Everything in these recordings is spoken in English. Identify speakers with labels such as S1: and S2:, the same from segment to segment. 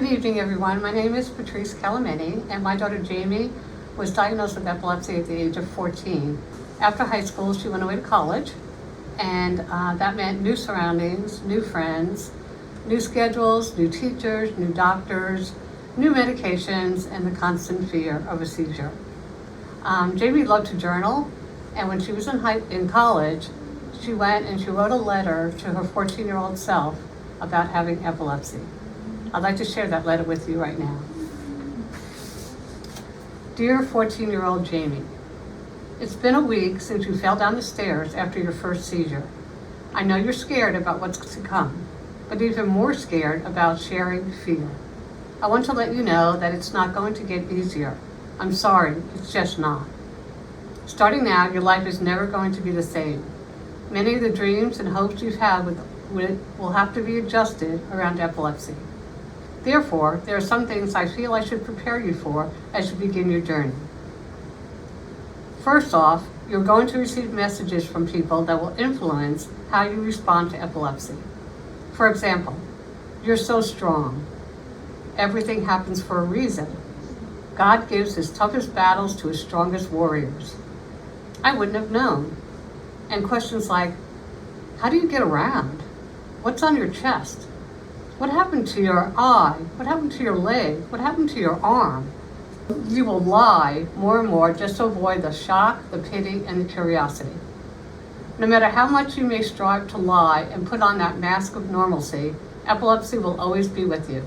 S1: evening, everyone. My name is Patrice Calamini, and my daughter Jamie was diagnosed with epilepsy at the age of 14. After high school, she went away to college, and that meant new surroundings, new friends, new schedules, new teachers, new doctors, new medications, and the constant fear of a seizure. Jamie loved to journal, and when she was in college, she went and she wrote a letter to her 14-year-old self about having epilepsy. I'd like to share that letter with you right now. Dear 14-year-old Jamie, it's been a week since you fell down the stairs after your first seizure. I know you're scared about what's to come, but even more scared about sharing fear. I want to let you know that it's not going to get easier. I'm sorry, it's just not. Starting now, your life is never going to be the same. Many of the dreams and hopes you've had will have to be adjusted around epilepsy. Therefore, there are some things I feel I should prepare you for as you begin your journey. First off, you're going to receive messages from people that will influence how you respond to epilepsy. For example, you're so strong. Everything happens for a reason. God gives his toughest battles to his strongest warriors. I wouldn't have known. And questions like, how do you get around? What's on your chest? What happened to your eye? What happened to your leg? What happened to your arm? You will lie more and more just to avoid the shock, the pity, and the curiosity. No matter how much you may strive to lie and put on that mask of normalcy, epilepsy will always be with you.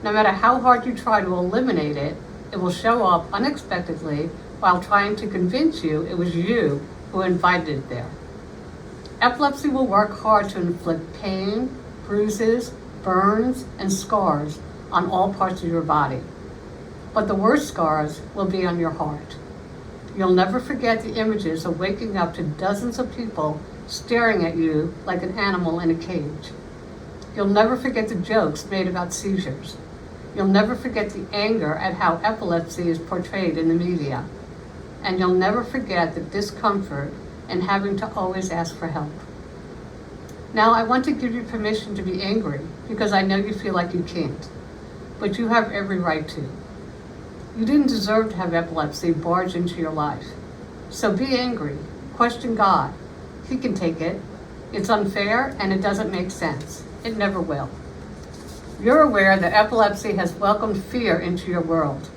S1: No matter how hard you try to eliminate it, it will show up unexpectedly while trying to convince you it was you who invited it there. Epilepsy will work hard to inflict pain, bruises, burns, and scars on all parts of your body. But the worst scars will be on your heart. You'll never forget the images of waking up to dozens of people staring at you like an animal in a cage. You'll never forget the jokes made about seizures. You'll never forget the anger at how epilepsy is portrayed in the media. And you'll never forget the discomfort in having to always ask for help. Now, I want to give you permission to be angry because I know you feel like you can't, but you have every right to. You didn't deserve to have epilepsy barge into your life. So be angry, question God. He can take it. It's unfair and it doesn't make sense. It never will. You're aware that epilepsy has welcomed fear into your world.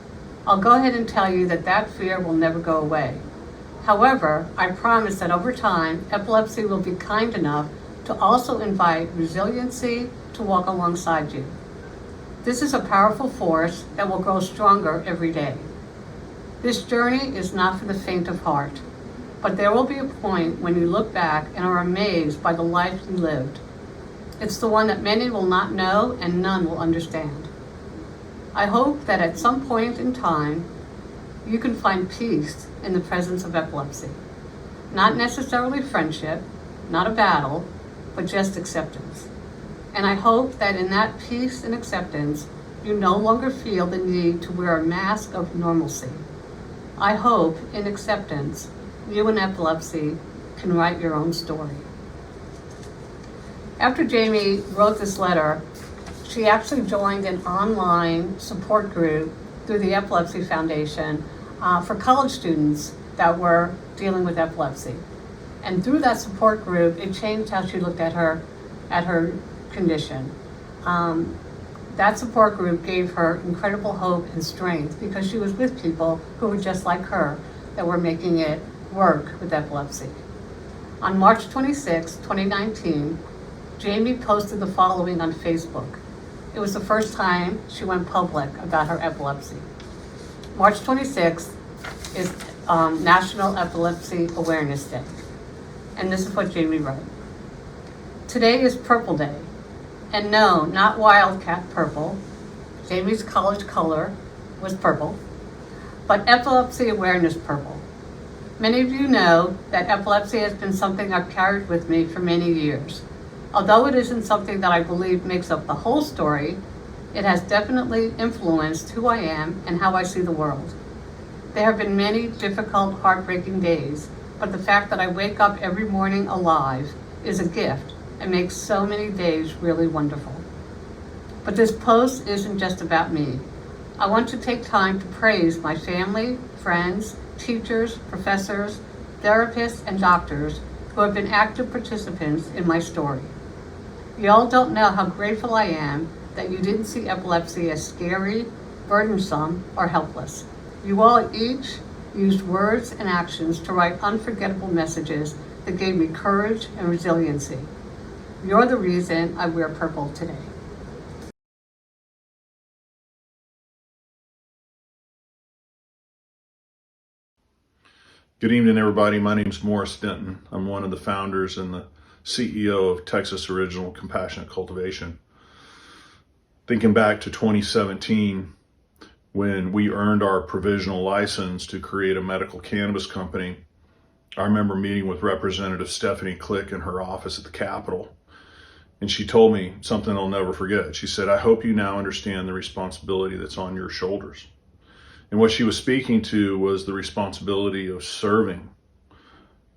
S1: I'll go ahead and tell you that that fear will never go away. However, I promise that over time, epilepsy will be kind enough to also invite resiliency to walk alongside you. This is a powerful force that will grow stronger every day. This journey is not for the faint of heart, but there will be a point when you look back and are amazed by the life you lived. It's the one that many will not know and none will understand. I hope that at some point in time, you can find peace in the presence of epilepsy. Not necessarily friendship, not a battle, but just acceptance. And I hope that in that peace and acceptance, you no longer feel the need to wear a mask of normalcy. I hope in acceptance, you and epilepsy can write your own story. After Jamie wrote this letter, she actually joined an online support group through the Epilepsy Foundation for college students that were dealing with epilepsy. And through that support group, it changed how she looked at her condition. That support group gave her incredible hope and strength because she was with people who were just like her that were making it work with epilepsy. On March 26, 2019, Jamie posted the following on Facebook. It was the first time she went public about her epilepsy. March 26th is National Epilepsy Awareness Day. And this is what Jamie wrote. Today is Purple Day. And no, not Wildcat purple. Jamie's college color was purple, but Epilepsy Awareness Purple. Many of you know that epilepsy has been something I've carried with me for many years. Although it isn't something that I believe makes up the whole story, it has definitely influenced who I am and how I see the world. There have been many difficult, heartbreaking days, but the fact that I wake up every morning alive is a gift and makes so many days really wonderful. But this post isn't just about me. I want to take time to praise my family, friends, teachers, professors, therapists, and doctors who have been active participants in my story. Y'all don't know how grateful I am that you didn't see epilepsy as scary, burdensome, or helpless. You all each used words and actions to write unforgettable messages that gave me courage and resiliency. You're the reason I wear purple today.
S2: Good evening, everybody. My name is Morris Denton. I'm one of the founders and the CEO of Texas Original Compassionate Cultivation. Thinking back to 2017, when we earned our provisional license to create a medical cannabis company, I remember meeting with Representative Stephanie Click in her office at the Capitol. And she told me something I'll never forget. She said, "I hope you now understand the responsibility that's on your shoulders." And what she was speaking to was the responsibility of serving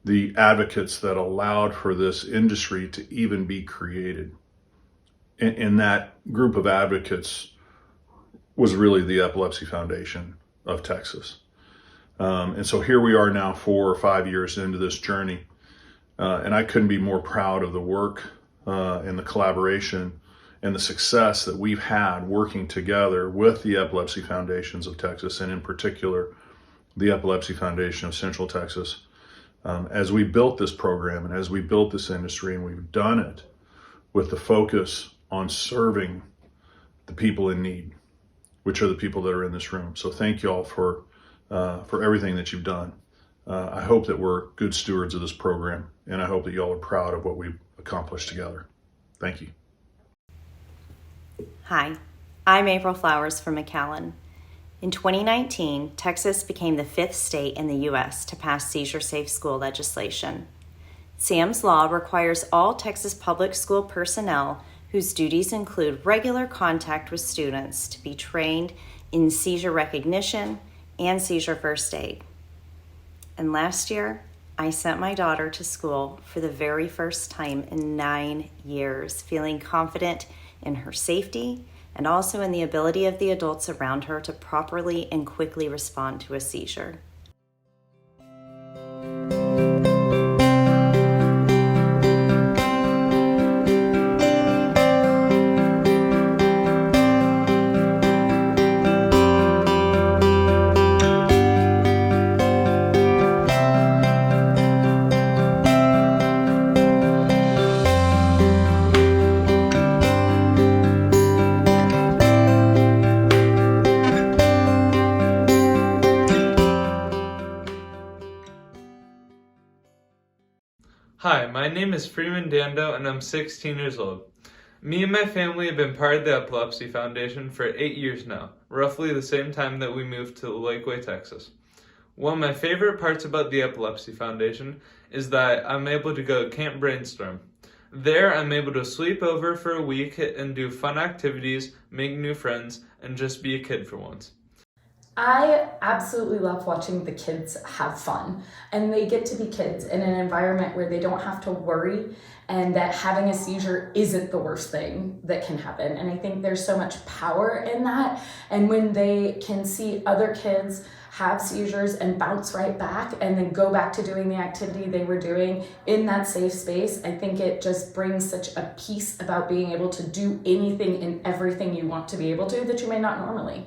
S2: the advocates that allowed for this industry to even be created. And that group of advocates was really the Epilepsy Foundation of Texas. And so here we are now 4 or 5 years into this journey. And I couldn't be more proud of the work and the collaboration and the success that we've had working together with the Epilepsy Foundations of Texas, and in particular, the Epilepsy Foundation of Central Texas, as we built this program and as we built this industry, and we've done it with the focus on serving the people in need, which are the people that are in this room. So thank you all for everything that you've done. I hope that we're good stewards of this program, and I hope that you all are proud of what we've accomplished together. Thank you.
S3: Hi, I'm April Flowers from McAllen. In 2019, Texas became the 5th state in the U.S. to pass seizure-safe school legislation. Sam's Law requires all Texas public school personnel whose duties include regular contact with students to be trained in seizure recognition and seizure first aid. And last year, I sent my daughter to school for the very first time in 9 years, feeling confident in her safety and also in the ability of the adults around her to properly and quickly respond to a seizure.
S4: Hi, my name is Freeman Dando and I'm 16 years old. Me and my family have been part of the Epilepsy Foundation for 8 years now, roughly the same time that we moved to Lakeway, Texas. One of my favorite parts about the Epilepsy Foundation is that I'm able to go to Camp Brainstorm. There I'm able to sleep over for a week and do fun activities, make new friends, and just be a kid for once.
S5: I absolutely love watching the kids have fun, and they get to be kids in an environment where they don't have to worry, and that having a seizure isn't the worst thing that can happen. And I think there's so much power in that. And when they can see other kids have seizures and bounce right back and then go back to doing the activity they were doing in that safe space, I think it just brings such a peace about being able to do anything and everything you want to be able to that you may not normally.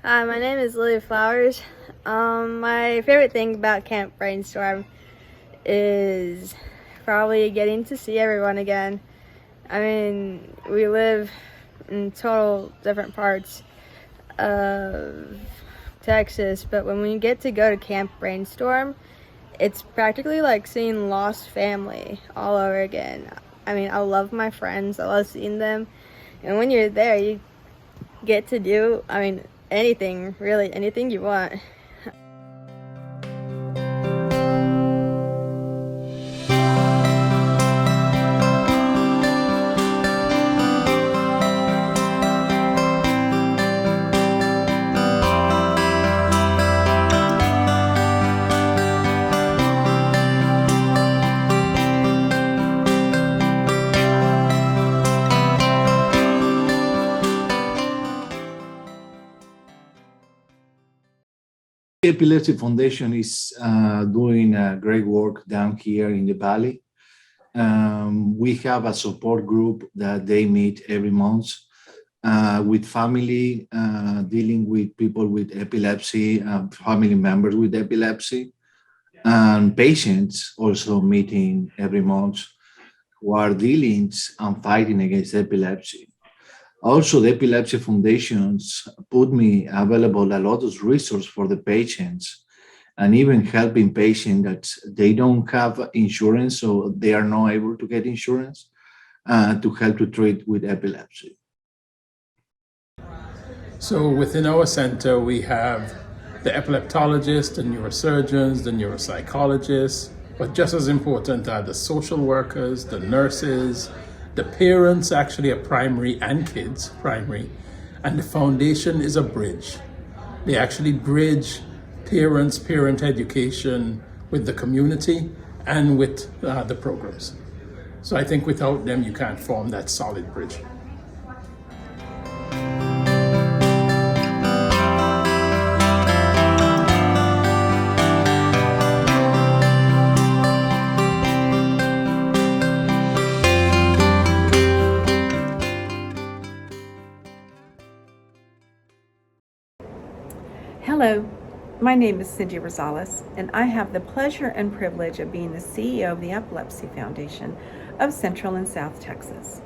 S6: Hi, my name is Lily Flowers. My favorite thing about Camp Brainstorm is probably getting to see everyone again. I mean, we live in total different parts of Texas, but when we get to go to Camp Brainstorm, it's practically like seeing lost family all over again. I mean, I love my friends, I love seeing them, and when you're there, you get to do, anything, really, anything you want.
S7: Epilepsy Foundation is doing great work down here in the valley. We have a support group that they meet every month with family, dealing with people with epilepsy, family members with epilepsy, and patients also meeting every month who are dealing and fighting against epilepsy. Also, the Epilepsy Foundations put me available a lot of resources for the patients and even helping patients that they don't have insurance, so they are not able to get insurance to help to treat with epilepsy.
S8: So within our center, we have the epileptologists, the neurosurgeons, the neuropsychologists, but just as important are the social workers, the nurses, the parents actually are primary and kids, primary, and the foundation is a bridge. They actually bridge parent education with the community and with the programs. So I think without them, you can't form that solid bridge.
S9: Hello, my name is Cindy Rosales, and I have the pleasure and privilege of being the CEO of the Epilepsy Foundation of Central and South Texas.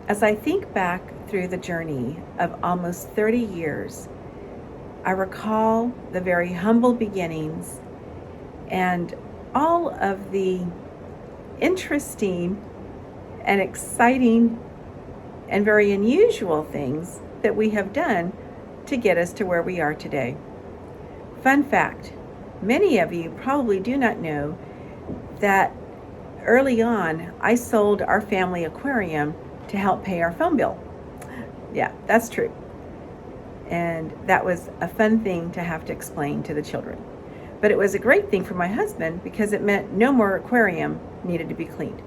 S9: As I think back through the journey of almost 30 years, I recall the very humble beginnings and all of the interesting and exciting and very unusual things that we have done to get us to where we are today. Fun fact, many of you probably do not know that early on I sold our family aquarium to help pay our phone bill. Yeah, that's true. And that was a fun thing to have to explain to the children. But it was a great thing for my husband because it meant no more aquarium needed to be cleaned.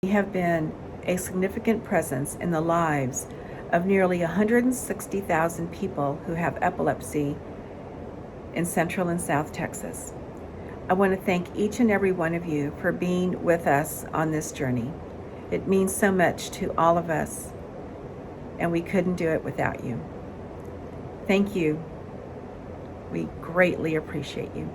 S9: We have been a significant presence in the lives of nearly 160,000 people who have epilepsy in Central and South Texas. I want to thank each and every one of you for being with us on this journey. It means so much to all of us, and we couldn't do it without you. Thank you. We greatly appreciate you.